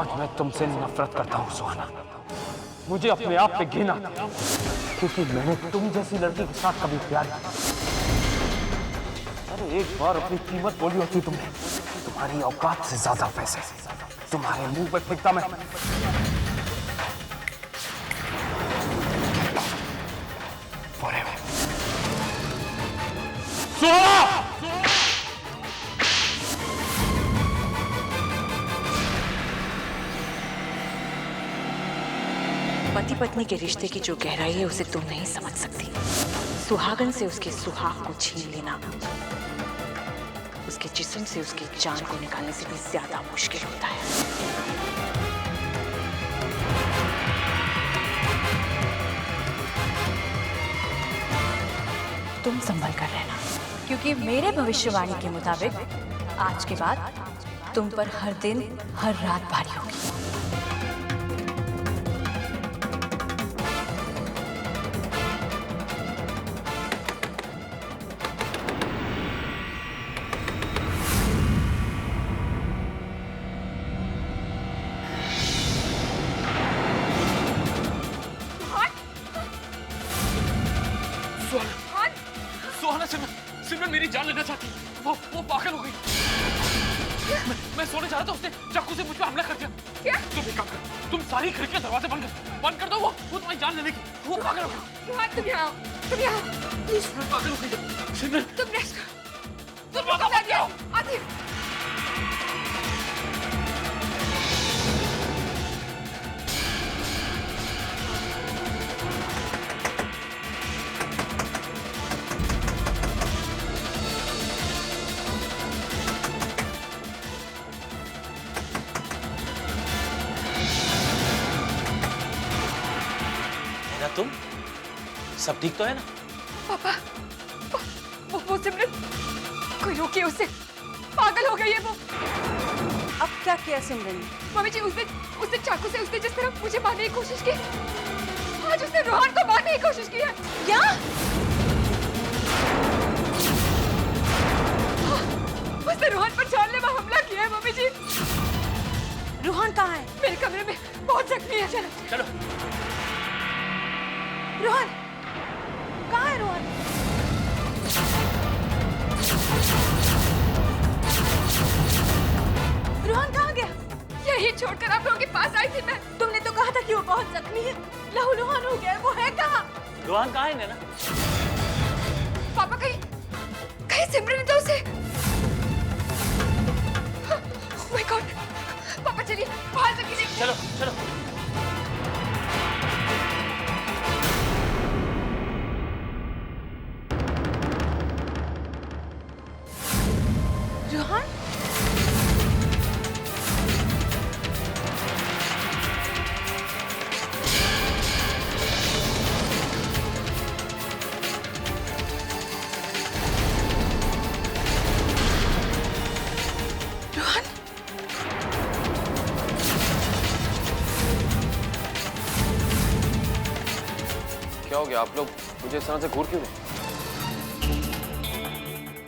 आज मैं तुमसे नफरत करता हूँ सुहाना। मुझे अपने आप पे घिन आती है, क्योंकि मैंने तुम जैसी लड़की के साथ कभी प्यार किया। अरे एक बार अपनी कीमत बोली होती तुमने। तुम्हारी औकात से ज्यादा पैसे तुम्हारे मुंह पे फेंकता मैं। सुहाना! पति पत्नी के रिश्ते की जो गहराई है उसे तुम नहीं समझ सकती। सुहागन से उसके सुहाग को छीन लेना उसके जिस्म से उसकी जान को निकालने से भी ज्यादा मुश्किल होता है। तुम संभल कर रहना, क्योंकि मेरे भविष्यवाणी के मुताबिक आज के बाद तुम पर हर दिन हर रात भारी होगी। सुहाना, सिमरन मेरी जान लेना चाहती। वो पागल हो गई। मैं सोने जा रहा था, उसने चाकू से मुझ पर हमला कर दिया। क्या? तुम एक काम करो, तुम सारी खिड़कियां दरवाजे बंद कर दो। वो तुम्हारी जान लेने की। वो पागल हो गई। तुम यहाँ प्लीज। पागल हो गई सिमरन। तुम रेस्ट करो। तुम आती। तुम सब ठीक तो है ना? पापा, वो सिमरन, कोई रोके उसे। पागल हो गई है वो। अब क्या किया सिमरन? मम्मी जी, उसने चाकू से उसने जिस तरह मुझे मारने की कोशिश की, आज उसने रोहन को मारने की कोशिश की है। क्या? उसने रोहन पर जानलेवा हमला किया है मम्मी जी। रोहन कहाँ है? मेरे कमरे में बहुत जख्मी है। चलो। रोहन कहाँ है? रोहन रोहन कहाँ गया? यही छोड़कर आप लोगों के पास आई थी मैं। तुमने तो कहा था कि वो बहुत जख्मी है, लहूलुहान हो गया है। वो है कहाँ? रोहन कहाँ है नैना? पापा, कहीं सिमरन ने तो उसे। Oh my God! पापा चलिए बाहर से कीजिए। चलो चलो। रोहन? रोहन? क्या हो गया? आप लोग मुझे इस तरह से घूर क्यों रहे?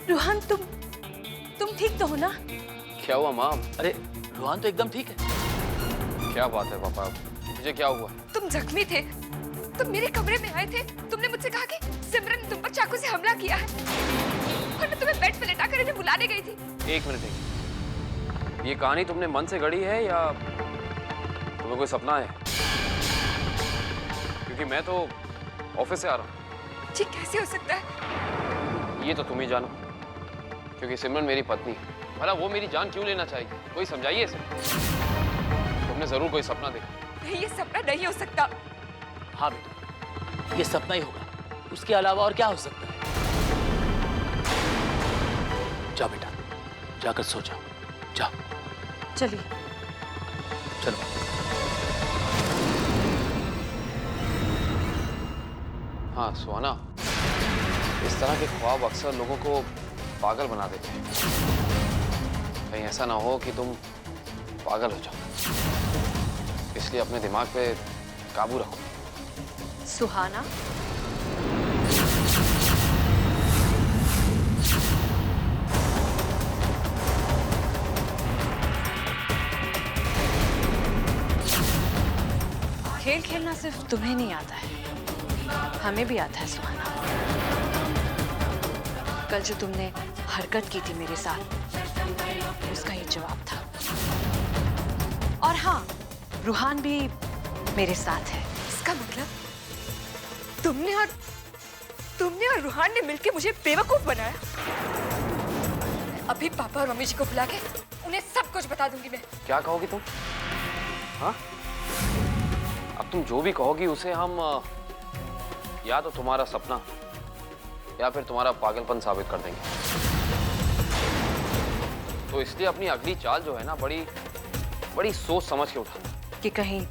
रोहन, तुम ठीक तो हो ना? क्या हुआ माँ? अरे रोहन तो एकदम ठीक है। क्या बात है पापा, मुझे क्या हुआ? तुम जख्मी थे, तुम मेरे कमरे में आए थे। तुमने मुझसे कहा कि सिमरन ने तुम पर चाकू से हमला किया है, और मैं तुम्हें बेड पे लेटाकर इन्हें बुलाने गई थी। एक मिनट, ये कहानी तुमने मन से गढ़ी है या तुम्हें कोई सपना है? क्योंकि मैं तो ऑफिस से आ रहा हूँ। ये कैसे हो सकता है? ये तो तुम ही जानो, क्योंकि सिमरन मेरी पत्नी है। भला वो मेरी जान क्यों लेना चाहेगी? कोई समझाइए इसे। तुमने जरूर कोई सपना देखा। नहीं, ये सपना नहीं हो सकता। हाँ बेटा, ये सपना ही होगा, उसके अलावा और क्या हो सकता है? जाओ बेटा, जाकर सो जाओ। जाओ। चलिए। चलो। हाँ सुहाना, इस तरह के ख्वाब अक्सर लोगों को पागल बना देते हैं। कहीं ऐसा ना हो कि तुम पागल हो जाओ, इसलिए अपने दिमाग पे काबू रखो। सुहाना, खेल खेलना सिर्फ तुम्हें नहीं आता है, हमें भी आता है सुहाना। कल जो तुमने हरकत की थी मेरे साथ, उसका ये जवाब था। और हाँ, रूहान भी मेरे साथ है। इसका मतलब तुमने और रूहान ने मिलकर मुझे बेवकूफ बनाया। अभी पापा और मम्मी जी को बुला के उन्हें सब कुछ बता दूंगी मैं। क्या कहोगी तुम? हाँ, अब तुम जो भी कहोगी उसे हम या तो तुम्हारा सपना या फिर तुम्हारा पागलपन साबित कर देंगे। तो इसलिए अपनी अगली चाल जो है ना, बड़ी सोच समझ के उठाना, कि कहीं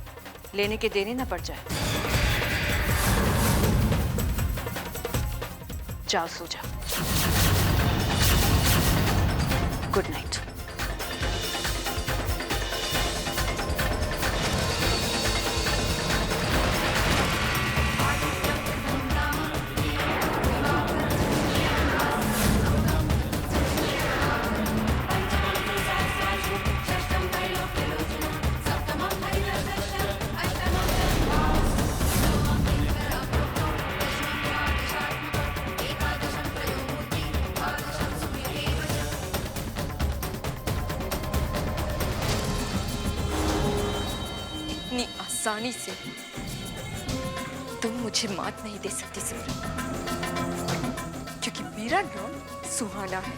लेने के देने ना पड़ जाए। जाओ सो जाओ। Good night. इतनी आसानी से तुम मुझे मात नहीं दे सकती सिमरन, क्योंकि मेरा नाम सुहाना है।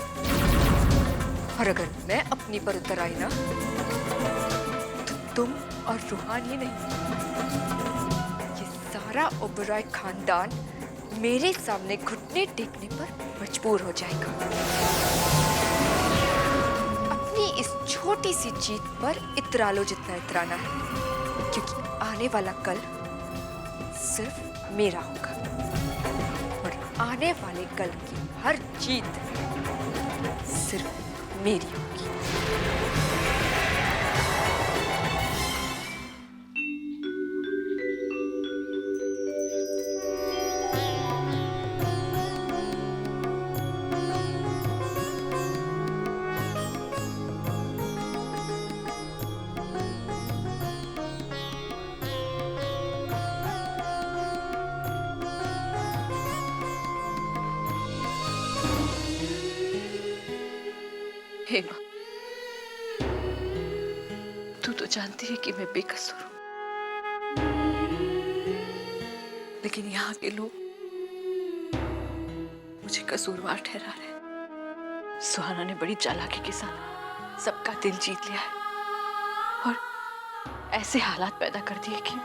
और अगर मैं अपनी पर उतर आई ना, तो तुम और रूहान ही नहीं, ये सारा ओबेरॉय खानदान मेरे सामने घुटने टेकने पर मजबूर हो जाएगा। अपनी इस छोटी सी जीत पर इतरा लो जितना इतराना है, क्योंकि आने वाला कल सिर्फ मेरा होगा। और आने वाले कल की हर जीत सिर्फ मेरी होगी। हे माँ, तू तो जानती है कि मैं बेकसूर हूं, लेकिन यहाँ के लोग मुझे कसूरवार ठहरा रहे हैं। सुहाना ने बड़ी चालाकी के साथ सबका दिल जीत लिया है और ऐसे हालात पैदा कर दिए कि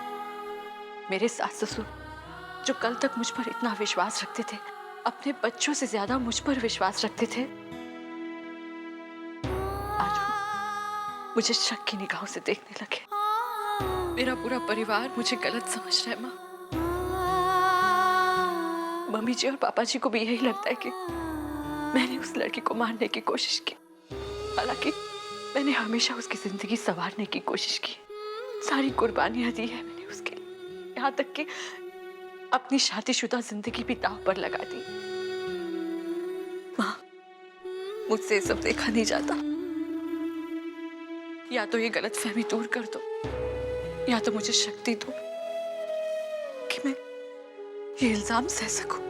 मेरे सास ससुर, जो कल तक मुझ पर इतना विश्वास रखते थे, अपने बच्चों से ज्यादा मुझ पर विश्वास रखते थे, आज मुझे शक की निगाहों से देखने लगे। मेरा पूरा परिवार मुझे गलत समझ रहा है माँ। मम्मी जी और पापा जी को भी यही लगता है कि मैंने उस लड़की को मारने की कोशिश की, हालांकि मैंने हमेशा उसकी जिंदगी संवारने की कोशिश की। सारी कुर्बानियां दी है मैंने उसके लिए, यहाँ तक कि अपनी शादीशुदा जिंदगी भी दांव पर लगा दी। माँ, मुझसे ये सब देखा नहीं जाता। या तो ये गलतफहमी दूर कर दो, या तो मुझे शक्ति दो कि मैं ये इल्जाम सह सकूं।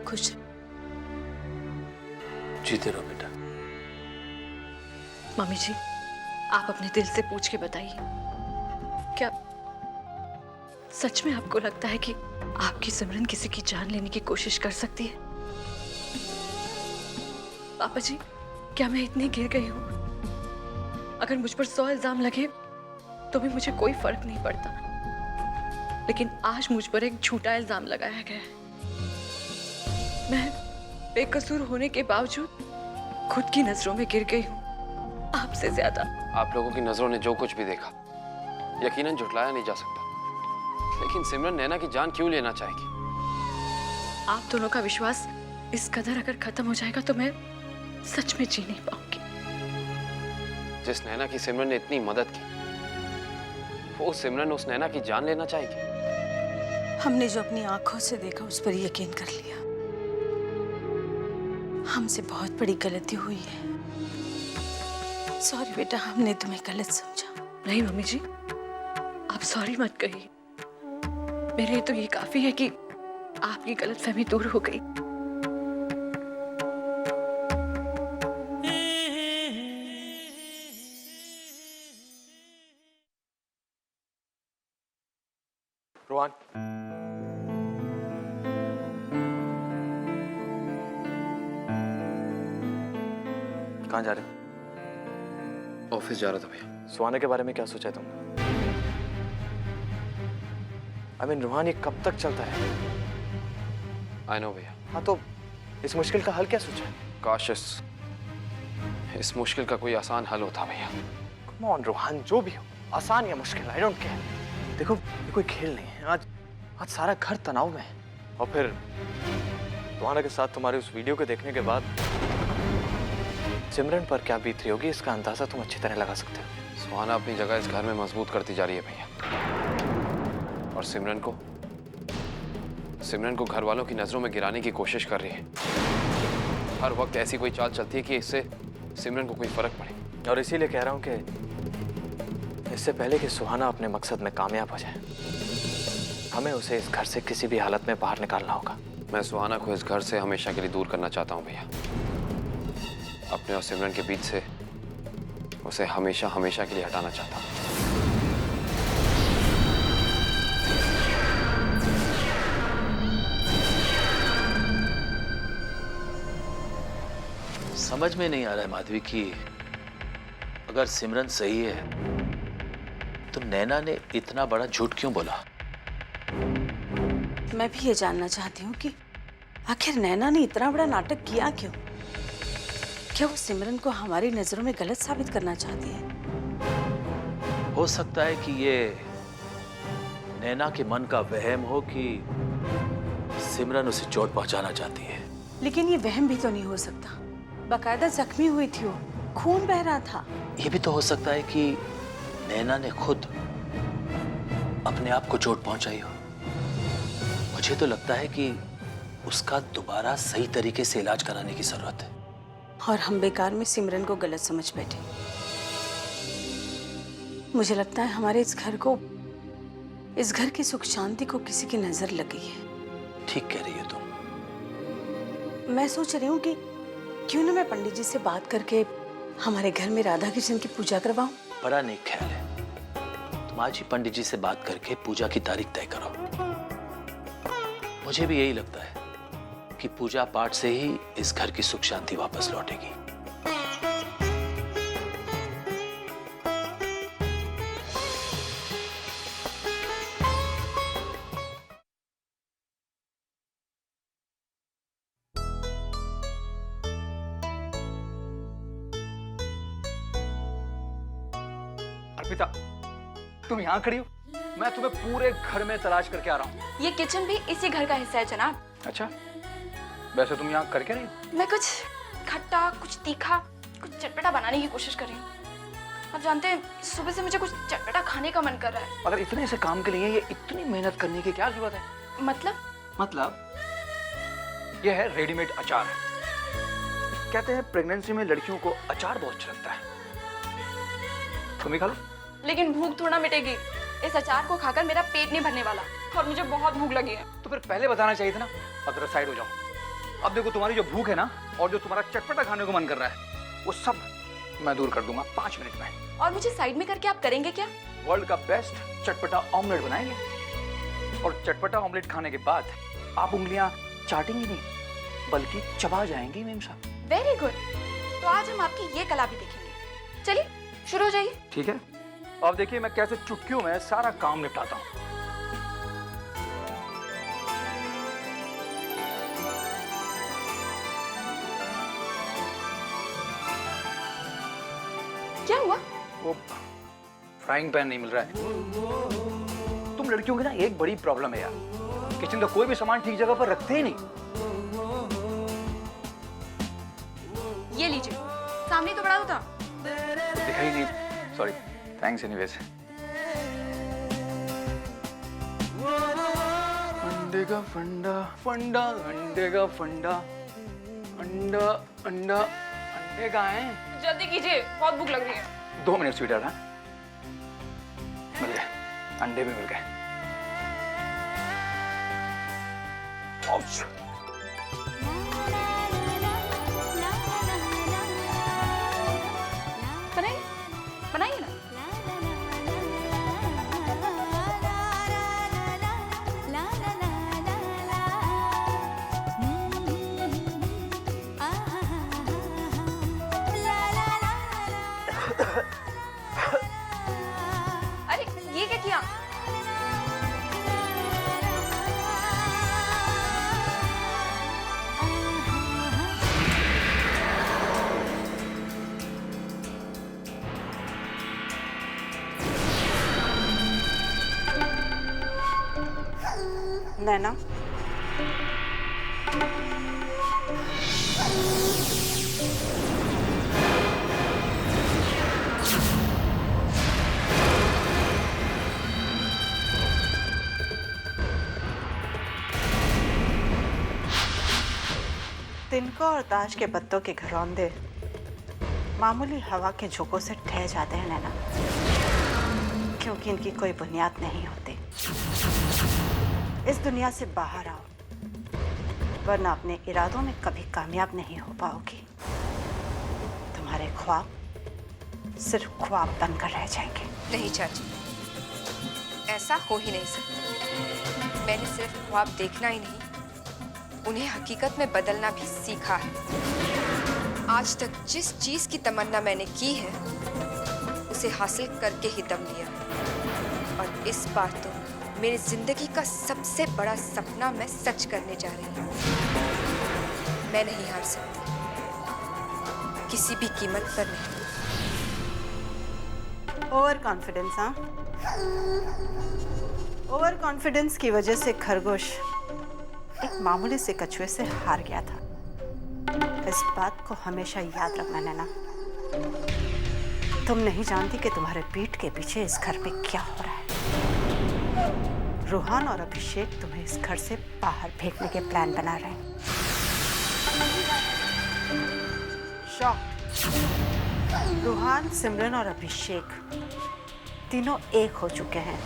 खुश जीते रहो बेटा। मम्मी जी, आप अपने दिल से पूछ के बताइए, क्या सच में आपको लगता है कि आपकी सिमरन किसी की जान लेने की कोशिश कर सकती है? पापा जी, क्या मैं इतनी गिर गई हूं? अगर मुझ पर 100 इल्जाम लगे तो भी मुझे कोई फर्क नहीं पड़ता, लेकिन आज मुझ पर एक झूठा इल्जाम लगाया गया है। मैं बेकसूर होने के बावजूद खुद की नजरों में गिर गई हूँ, आपसे ज्यादा। आप लोगों की नजरों ने जो कुछ भी देखा, यकीनन झुटलाया नहीं जा सकता। लेकिन सिमरन नैना की जान क्यों लेना चाहेगी? आप दोनों का विश्वास इस कदर अगर खत्म हो जाएगा तो मैं सच में जी नहीं पाऊंगी। जिस नैना की सिमरन ने इतनी मदद की, वो सिमरन उस नैना की जान लेना चाहेगी? हमने जो अपनी आंखों से देखा उस पर यकीन कर लिया। हमसे बहुत बड़ी गलती हुई है। सॉरी बेटा, हमने तुम्हें गलत समझा। नहीं मम्मी जी, आप सॉरी मत कहिए। मेरे लिए तो ये काफी है कि आपकी गलतफहमी दूर हो गई। रोहन, कहाँ जा रहे हो? ऑफिस जा रहा था भैया। सुहाना के बारे में क्या सोचा है तुमने? रोहन, ये कब तक चलता है? आई नो भैया। हाँ तो इस मुश्किल का हल क्या सोचा है? काश इस मुश्किल का कोई आसान हल होता भैया। कम ऑन रोहन, जो भी हो, आसान या मुश्किल, आई डोंट केयर। देखो, ये कोई खेल नहीं है। आज सारा घर तनाव में है। और फिर सुहाना के साथ तुम्हारे उस वीडियो को देखने के बाद सिमरन पर क्या बीत रही होगी, इसका अंदाजा तुम अच्छी तरह लगा सकते हो। सुहाना अपनी जगह इस घर में मजबूत करती जा रही है भैया, और सिमरन को घर वालों की नजरों में गिराने की कोशिश कर रही है। हर वक्त ऐसी कोई चाल चलती है कि इससे सिमरन को कोई फर्क पड़े। और इसीलिए कह रहा हूँ कि इससे पहले कि सुहाना अपने मकसद में कामयाब हो जाए, हमें उसे इस घर से किसी भी हालत में बाहर निकालना होगा। मैं सुहाना को इस घर से हमेशा के लिए दूर करना चाहता हूँ भैया। अपने और सिमरन के बीच से उसे हमेशा के लिए हटाना चाहता हूँ। समझ में नहीं आ रहा है माधवी कि अगर सिमरन सही है तो नैना ने इतना बड़ा झूठ क्यों बोला? मैं भी ये जानना चाहती हूँ कि आखिर नैना ने इतना बड़ा नाटक किया क्यों? क्या वो सिमरन को हमारी नजरों में गलत साबित करना चाहती है? हो सकता है कि ये नैना के मन का वहम हो कि सिमरन उसे चोट पहुंचाना चाहती है। लेकिन ये वहम भी तो नहीं हो सकता। बाकायदा जख्मी हुई थी वो, खून बह रहा था। ये भी तो हो सकता है कि नैना ने खुद अपने आप को चोट पहुंचाई हो। मुझे तो लगता है कि उसका दोबारा सही तरीके से इलाज कराने की जरूरत है। और हम बेकार में सिमरन को गलत समझ बैठे। मुझे लगता है हमारे इस घर की सुख शांति को किसी की नजर लगी है। ठीक कह रही है तुम। मैं सोच रही हूँ कि क्यों ना मैं पंडित जी से बात करके हमारे घर में राधा कृष्ण की पूजा करवाऊं। बड़ा नेक ख्याल है। तुम आज ही पंडित जी से बात करके पूजा की तारीख तय करो। मुझे भी यही लगता है कि पूजा पाठ से ही इस घर की सुख शांति वापस लौटेगी। अर्पिता, तुम यहाँ खड़ी हो? मैं तुम्हें पूरे घर में तलाश करके आ रहा हूँ। ये किचन भी इसी घर का हिस्सा है जनाब। अच्छा, वैसे तुम यहाँ करके रही हो? मैं कुछ खट्टा, कुछ तीखा, कुछ चटपटा बनाने की कोशिश कर रही हूँ। आप जानते हैं, सुबह से मुझे कुछ चटपटा खाने का मन कर रहा है। अगर इतने से काम के लिए ये इतनी मेहनत करने की क्या जरूरत है? मतलब ये है रेडीमेड अचार। कहते हैं प्रेगनेंसी में लड़कियों को अचार बहुत अच्छा लगता है। तुम ही खा लो। लेकिन भूख थोड़ा मिटेगी। इस अचार को खाकर मेरा पेट नहीं भरने वाला और मुझे बहुत भूख लगी है। तो फिर पहले बताना चाहिए था ना। अब जरा साइड हो जाओ। अब देखो, तुम्हारी जो भूख है ना और जो तुम्हारा चटपटा खाने को मन कर रहा है, वो सब मैं दूर कर दूंगा 5 मिनट में। और मुझे साइड में करके आप करेंगे क्या? वर्ल्ड का बेस्ट चटपटा ऑमलेट बनाएंगे। और चटपटा ऑमलेट खाने के बाद आप उंगलियां चाटेंगी नहीं, बल्कि चबा जाएंगी मेम साहब। Very good. तो आज हम आपकी ये कला भी देखेंगे। चलिए शुरू हो जाइए। ठीक है, अब देखिए मैं कैसे चुटकियों में सारा काम निपटाता हूँ। क्या हुआ? वो फ्राइंग पैन नहीं मिल रहा है। तुम हम लड़कियों की ना एक बड़ी प्रॉब्लम है यार, किचन का कोई भी सामान ठीक जगह पर रखते ही नहीं। ये लीजिए, सामने तो पड़ा था। दिखाई नहीं, सॉरी, थैंक्स एनीवेज। अंडे का फंडा फंडा, अंडे का फंडा, अंडा अंडा, अंडे कहाँ हैं? जल्दी कीजिए, बहुत भूख लग रही है। 2 मिनट स्वीटर, हाँ मिल गए, अंडे भी मिल गए। बनाइए, बनाइए ना। अरे ये क्या किया? नैना, तिनको और ताश के पत्तों के घरौंदे मामूली हवा के झोंकों से ढह जाते हैं नैना, क्योंकि इनकी कोई बुनियाद नहीं होती। इस दुनिया से बाहर आओ, वरना अपने इरादों में कभी कामयाब नहीं हो पाओगी। तुम्हारे ख्वाब सिर्फ ख्वाब बनकर रह जाएंगे। नहीं चाची, ऐसा हो ही नहीं सकता। मैंने सिर्फ ख्वाब देखना ही नहीं, उन्हें हकीकत में बदलना भी सीखा है। आज तक जिस चीज की तमन्ना मैंने की है, उसे हासिल करके ही दम लिया है। और इस बार तो मेरी जिंदगी का सबसे बड़ा सपना मैं सच करने जा रही हूँ। मैं नहीं हार सकती, किसी भी कीमत पर नहीं। ओवर कॉन्फिडेंस, हाँ? ओवर कॉन्फिडेंस की वजह से खरगोश एक मामूली से कछुए से हार गया था। इस बात को हमेशा याद रखना नैना। तुम नहीं जानती कि तुम्हारे पीठ के पीछे इस घर पे क्या हो रहा है। रूहान और अभिषेक तुम्हें इस घर से बाहर फेंकने के प्लान बना रहे हैं। शॉक। रूहान, सिमरन और अभिषेक तीनों एक हो चुके हैं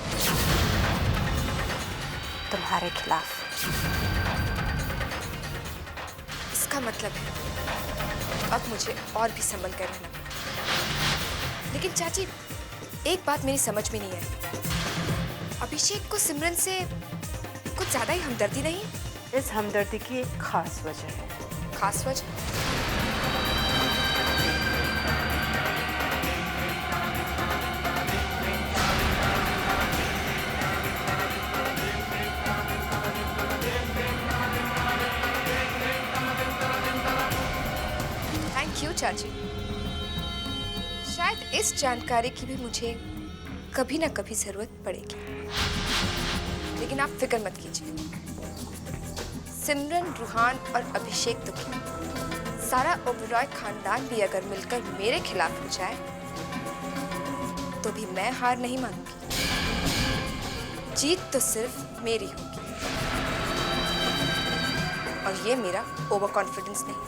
तुम्हारे खिलाफ। इसका मतलब है अब मुझे और भी संभल कर रहना पड़ेगा। लेकिन चाची, एक बात मेरी समझ में नहीं आई। अभिषेक को सिमरन से कुछ ज्यादा ही हमदर्दी नहीं? इस हमदर्दी की एक खास वजह है। खास वजह? थैंक यू चाची। शायद इस जानकारी की भी मुझे कभी ना कभी जरूरत पड़ेगी। लेकिन आप फिक्र मत कीजिए, सिमरन, रूहान और अभिषेक तो क्या, सारा ओबेरॉय खानदान भी अगर मिलकर मेरे खिलाफ हो जाए तो भी मैं हार नहीं मानूंगी। जीत तो सिर्फ मेरी होगी। और ये मेरा ओवर कॉन्फिडेंस नहीं,